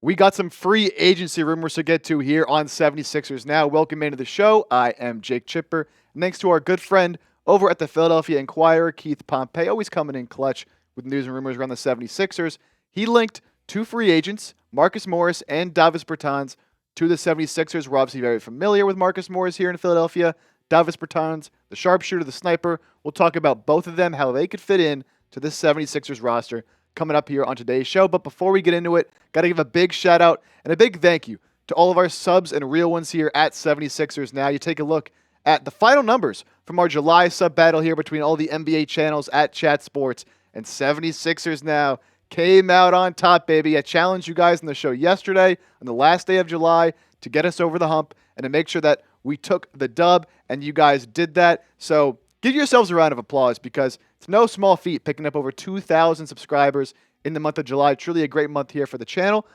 We got some free agency rumors to get to here on 76ers Now. Welcome into the show. I am Jake Chipper. And thanks to our good friend over at the Philadelphia Inquirer, Keith Pompey, always coming in clutch with news and rumors around the 76ers. He linked two free agents, Marcus Morris and Davis Bertans, to the 76ers. We're obviously very familiar with Marcus Morris here in Philadelphia. Davis Bertans, the sharpshooter, the sniper. We'll talk about both of them, how they could fit in to this 76ers roster coming up here on today's show. But before we get into it, got to give a big shout out and a big thank you to all of our subs and real ones here at 76ers Now. You take a look at the final numbers from our July sub battle here between all the NBA channels at Chat Sports, and 76ers Now came out on top, baby. I challenged you guys in the show yesterday on the last day of July to get us over the hump and to make sure that we took the dub, and you guys did that. So give yourselves a round of applause, because it's no small feat picking up over 2,000 subscribers in the month of July. Truly a great month here for the channel.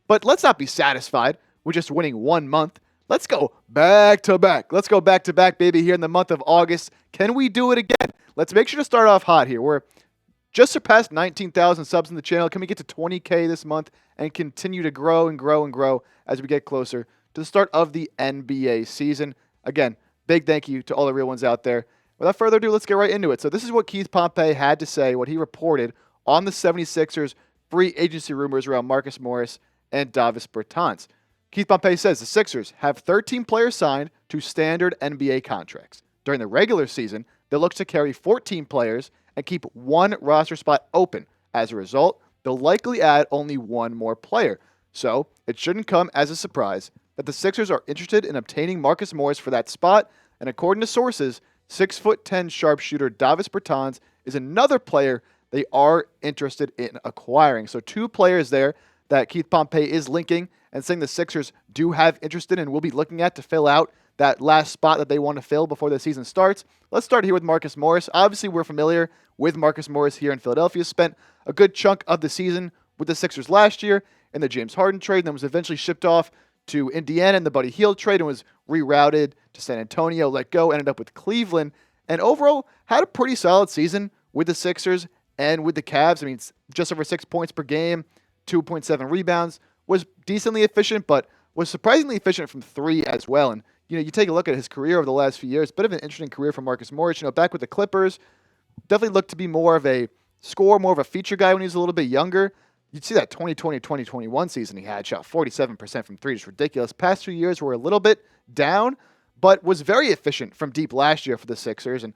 But let's not be satisfied with just winning 1 month. Let's go back to back. Let's go back to back, baby, here in the month of August. Can we do it again? Let's make sure to start off hot here. We're just surpassed 19,000 subs in the channel. Can we get to 20K this month and continue to grow and grow and grow as we get closer to the start of the NBA season? Again, big thank you to all the real ones out there. Without further ado, let's get right into it. So this is what Keith Pompey had to say, what he reported on the 76ers free agency rumors around Marcus Morris and Davis Bertans. Keith Pompey says the Sixers have 13 players signed to standard NBA contracts. During the regular season, they'll look to carry 14 players and keep one roster spot open. As a result, they'll likely add only one more player. So it shouldn't come as a surprise that the Sixers are interested in obtaining Marcus Morris for that spot, and according to sources, 6'10" sharpshooter Davis Bertans is another player they are interested in acquiring. So two players there that Keith Pompey is linking and saying the Sixers do have interest in and will be looking at to fill out that last spot that they want to fill before the season starts. Let's start here with Marcus Morris. Obviously, we're familiar with Marcus Morris here in Philadelphia. Spent a good chunk of the season with the Sixers last year in the James Harden trade, and then was eventually shipped off to Indiana in the Buddy Hield trade and was rerouted to San Antonio, let go, ended up with Cleveland, and overall had a pretty solid season with the Sixers and with the Cavs. I mean, it's just over 6 points per game, 2.7 rebounds, was decently efficient, but was surprisingly efficient from three as well. And, you take a look at his career over the last few years, bit of an interesting career for Marcus Morris. Back with the Clippers, definitely looked to be more of a scorer, more of a feature guy when he was a little bit younger. You'd see that 2020-2021 season he had, shot 47% from three, just ridiculous. Past 2 years were a little bit down, but was very efficient from deep last year for the Sixers. And,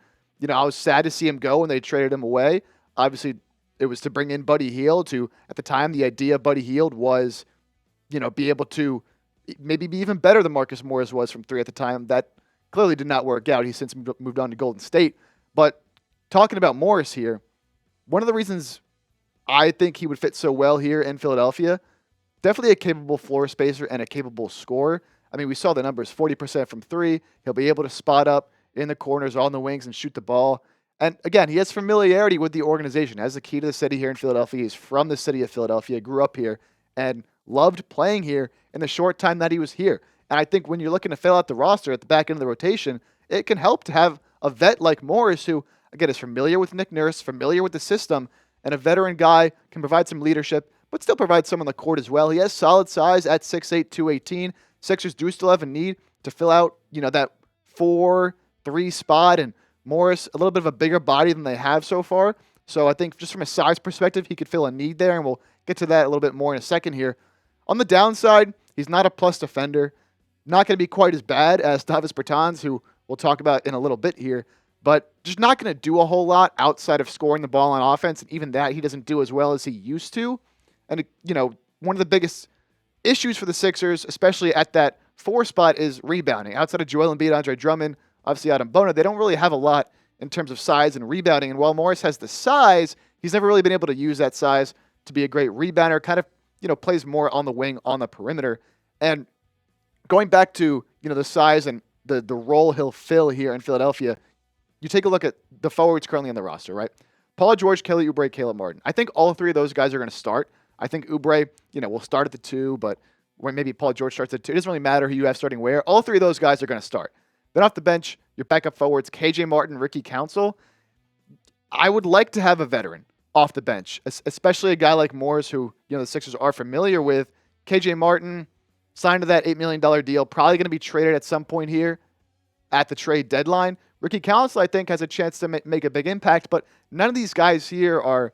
I was sad to see him go when they traded him away. Obviously, it was to bring in Buddy Hield, who at the time, the idea of Buddy Hield was, be able to maybe be even better than Marcus Morris was from three at the time. That clearly did not work out. He's since moved on to Golden State. But talking about Morris here, one of the reasons I think he would fit so well here in Philadelphia, definitely a capable floor spacer and a capable scorer. I mean, we saw the numbers, 40% from three. He'll be able to spot up in the corners, on the wings, and shoot the ball. And again, he has familiarity with the organization. Has the key to the city here in Philadelphia. He's from the city of Philadelphia, grew up here, and loved playing here in the short time that he was here. And I think when you're looking to fill out the roster at the back end of the rotation, it can help to have a vet like Morris, who, again, is familiar with Nick Nurse, familiar with the system, and a veteran guy, can provide some leadership, but still provide some on the court as well. He has solid size at 6'8", 218. Sixers do still have a need to fill out, that 4-3 spot, and Morris, a little bit of a bigger body than they have so far. So I think just from a size perspective, he could fill a need there, and we'll get to that a little bit more in a second here. On the downside, he's not a plus defender. Not going to be quite as bad as Davis Bertans, who we'll talk about in a little bit here, but just not going to do a whole lot outside of scoring the ball on offense, and even that he doesn't do as well as he used to. And, one of the biggest issues for the Sixers, especially at that 4 spot, is rebounding. Outside of Joel Embiid, Andre Drummond, obviously Adam Bona, they don't really have a lot in terms of size and rebounding. And while Morris has the size, he's never really been able to use that size to be a great rebounder, kind of, plays more on the wing, on the perimeter. And going back to, the size and the role he'll fill here in Philadelphia, you take a look at the forwards currently on the roster, right? Paul George, Kelly Oubre, Caleb Martin. I think all three of those guys are going to start. I think Oubre, will start at the 2, but when maybe Paul George starts at 2, it doesn't really matter who you have starting where. All three of those guys are going to start. Then off the bench, your backup forwards, KJ Martin, Ricky Council. I would like to have a veteran off the bench, especially a guy like Morris, who the Sixers are familiar with, KJ Martin signed to that $8 million deal, probably going to be traded at some point here at the trade deadline. Ricky Council, I think, has a chance to make a big impact, but none of these guys here are,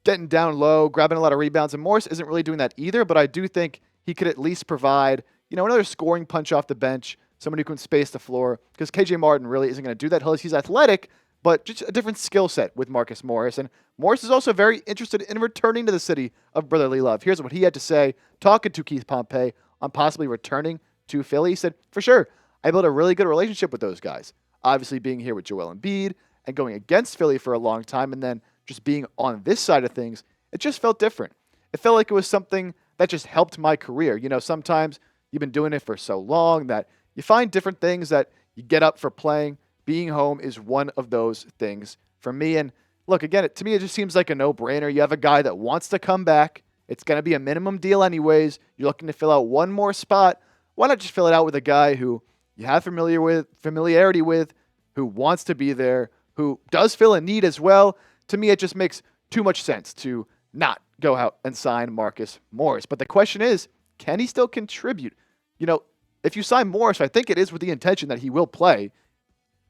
getting down low, grabbing a lot of rebounds, and Morris isn't really doing that either, but I do think he could at least provide, another scoring punch off the bench, somebody who can space the floor, because KJ Martin really isn't going to do that. He's athletic, but just a different skill set with Marcus Morris. And Morris is also very interested in returning to the city of brotherly love. Here's what he had to say, talking to Keith Pompey on possibly returning to Philly. He said, for sure, I built a really good relationship with those guys. Obviously being here with Joel Embiid and going against Philly for a long time and then just being on this side of things, it just felt different. It felt like it was something that just helped my career. Sometimes you've been doing it for so long that you find different things that you get up for playing. Being home is one of those things for me. And look, again, to me, it just seems like a no-brainer. You have a guy that wants to come back. It's going to be a minimum deal anyways. You're looking to fill out one more spot. Why not just fill it out with a guy who you have familiarity with, who wants to be there, who does fill a need as well? To me, it just makes too much sense to not go out and sign Marcus Morris. But the question is, can he still contribute? If you sign Morris, I think it is with the intention that he will play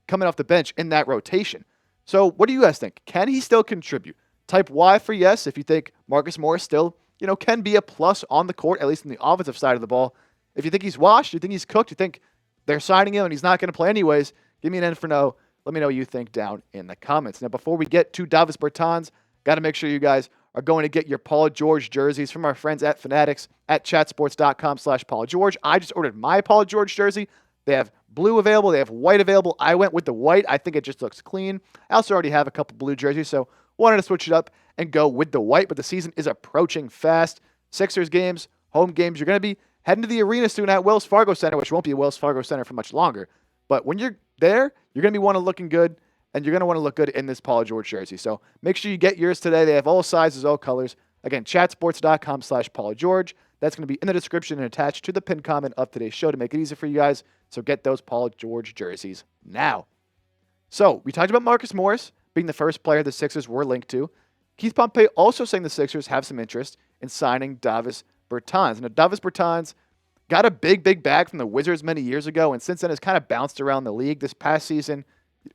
coming off the bench in that rotation. So what do you guys think? Can he still contribute? Type Y for yes if you think Marcus Morris still, can be a plus on the court, at least in the offensive side of the ball. If you think he's washed, you think he's cooked, you think they're signing him and he's not going to play anyways, give me an N for no. Let me know what you think down in the comments. Now, before we get to Davis Bertans, got to make sure you guys are going to get your Paul George jerseys from our friends at Fanatics at chatsports.com/Paul George. I just ordered my Paul George jersey. They have blue available. They have white available. I went with the white. I think it just looks clean. I also already have a couple blue jerseys, so wanted to switch it up and go with the white, but the season is approaching fast. Sixers games, home games, you're going to be heading to the arena soon at Wells Fargo Center, which won't be a Wells Fargo Center for much longer. But when you're there, you're going to be looking good, and you're going to want to look good in this Paul George jersey. So make sure you get yours today. They have all sizes, all colors. Again, chatsports.com/Paul George. That's going to be in the description and attached to the pinned comment of today's show to make it easy for you guys. So get those Paul George jerseys now. So we talked about Marcus Morris being the first player the Sixers were linked to. Keith Pompey also saying the Sixers have some interest in signing Davis Bertans. Now, Davis Bertans got a big bag from the Wizards many years ago, and since then has kind of bounced around the league. This past season,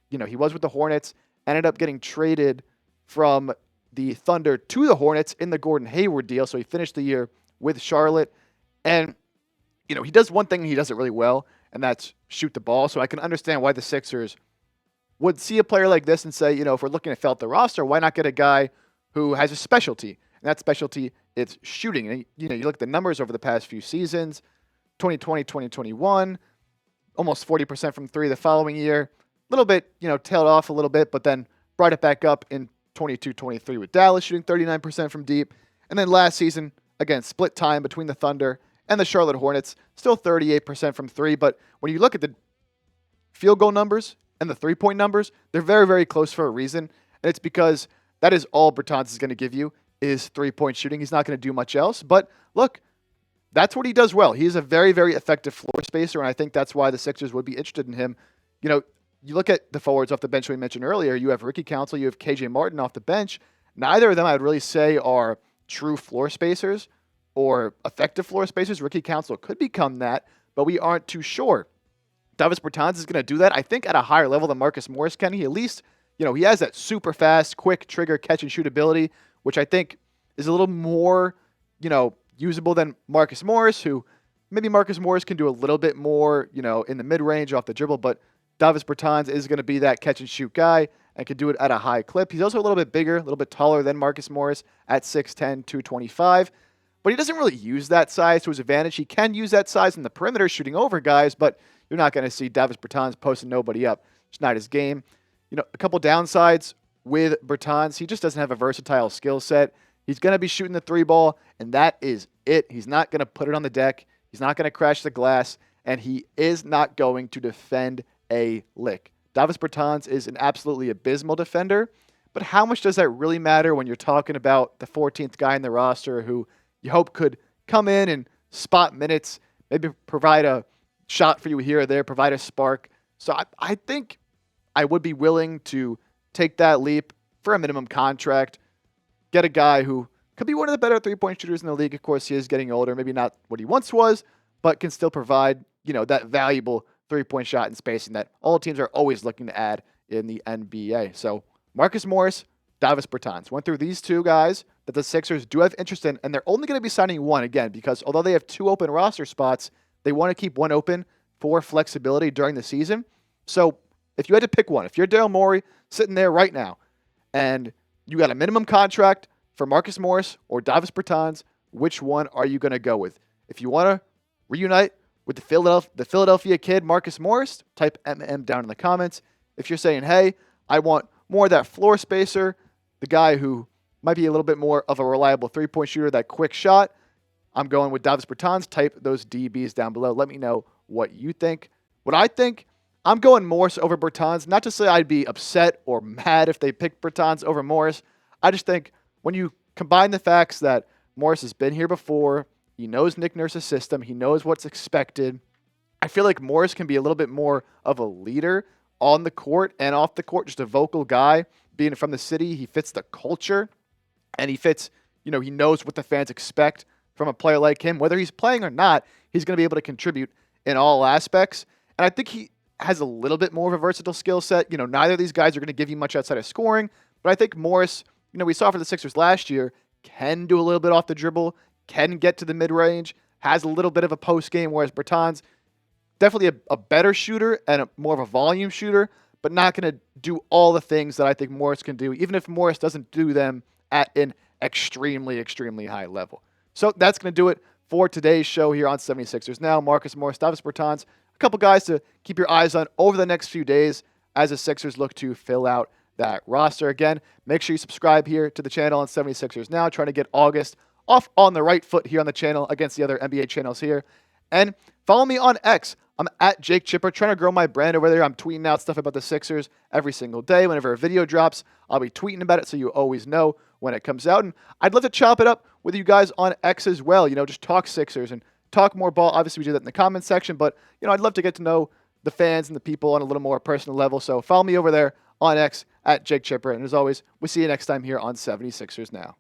he was with the Hornets, ended up getting traded from the Thunder to the Hornets in the Gordon Hayward deal, so he finished the year with Charlotte. And, he does one thing he does it really well, and that's shoot the ball. So I can understand why the Sixers would see a player like this and say, if we're looking to fill out the roster, why not get a guy who has a specialty? And that specialty, it's shooting. And, you look at the numbers over the past few seasons, 2020, 2021, almost 40% from three the following year. A little bit, tailed off a little bit, but then brought it back up in 22-23 with Dallas, shooting 39% from deep. And then last season, again, split time between the Thunder and the Charlotte Hornets, still 38% from three. But when you look at the field goal numbers and the three-point numbers, they're very, very close for a reason. And it's because that is all Bertans is going to give you is three-point shooting. He's not going to do much else. But look, that's what he does well. He is a very, very effective floor spacer, and I think that's why the Sixers would be interested in him. You look at the forwards off the bench we mentioned earlier. You have Ricky Council, you have KJ Martin off the bench. Neither of them I would really say are true floor spacers or effective floor spacers. Ricky Council could become that, but we aren't too sure. Davis Bertans is going to do that, I think, at a higher level than Marcus Morris can. He at least, he has that super fast, quick trigger catch and shoot ability, which I think is a little more, usable than Marcus Morris, who maybe Marcus Morris can do a little bit more, in the mid-range off the dribble, but Davis Bertans is going to be that catch-and-shoot guy and can do it at a high clip. He's also a little bit bigger, a little bit taller than Marcus Morris at 6'10", 225, but he doesn't really use that size to his advantage. He can use that size in the perimeter shooting over guys, but you're not going to see Davis Bertans posting nobody up. It's not his game. A couple downsides with Bertans. He just doesn't have a versatile skill set. He's going to be shooting the three ball, and that is it. He's not going to put it on the deck. He's not going to crash the glass, and he is not going to defend a lick. Davis Bertans is an absolutely abysmal defender, but how much does that really matter when you're talking about the 14th guy in the roster who you hope could come in and spot minutes, maybe provide a shot for you here or there, provide a spark. So I think I would be willing to take that leap for a minimum contract, get a guy who Could be one of the better three-point shooters in the league. Of course, he is getting older, maybe not what he once was, but can still provide, that valuable three-point shot and spacing that all teams are always looking to add in the NBA. So Marcus Morris, Davis Bertans. Went through these two guys that the Sixers do have interest in, and they're only going to be signing one again because although they have 2 open roster spots, they want to keep one open for flexibility during the season. So if you had to pick one, if you're Daryl Morey sitting there right now and you got a minimum contract for Marcus Morris or Davis Bertans, which one are you going to go with? If you want to reunite with the Philadelphia kid, Marcus Morris, type MM down in the comments. If you're saying, hey, I want more of that floor spacer, the guy who might be a little bit more of a reliable three-point shooter, that quick shot, I'm going with Davis Bertans. Type those DBs down below. Let me know what you think. What I think, I'm going Morris over Bertans. Not to say I'd be upset or mad if they picked Bertans over Morris. I just think when you combine the facts that Morris has been here before, he knows Nick Nurse's system, he knows what's expected, I feel like Morris can be a little bit more of a leader on the court and off the court, just a vocal guy. Being from the city, he fits the culture, and he fits, he knows what the fans expect from a player like him. Whether he's playing or not, he's going to be able to contribute in all aspects. And I think he has a little bit more of a versatile skill set. Neither of these guys are going to give you much outside of scoring, but I think Morris, we saw for the Sixers last year, can do a little bit off the dribble, can get to the mid-range, has a little bit of a post game, whereas Bertans, definitely a better shooter and more of a volume shooter, but not going to do all the things that I think Morris can do, even if Morris doesn't do them at an extremely, extremely high level. So that's going to do it for today's show here on 76ers Now. Marcus Morris, Davis Bertans, a couple guys to keep your eyes on over the next few days as the Sixers look to fill out that roster. Again, make sure you subscribe here to the channel on 76ers Now, trying to get August off on the right foot here on the channel against the other NBA channels here. And follow me on X. I'm at Jake Chipper, trying to grow my brand over there. I'm tweeting out stuff about the Sixers every single day. Whenever a video drops, I'll be tweeting about it so you always know when it comes out. And I'd love to chop it up with you guys on X as well. Just talk Sixers and talk more ball. Obviously, we do that in the comments section, but, I'd love to get to know the fans and the people on a little more personal level. So follow me over there on X at Jake Chipper. And as always, we'll see you next time here on 76ers Now.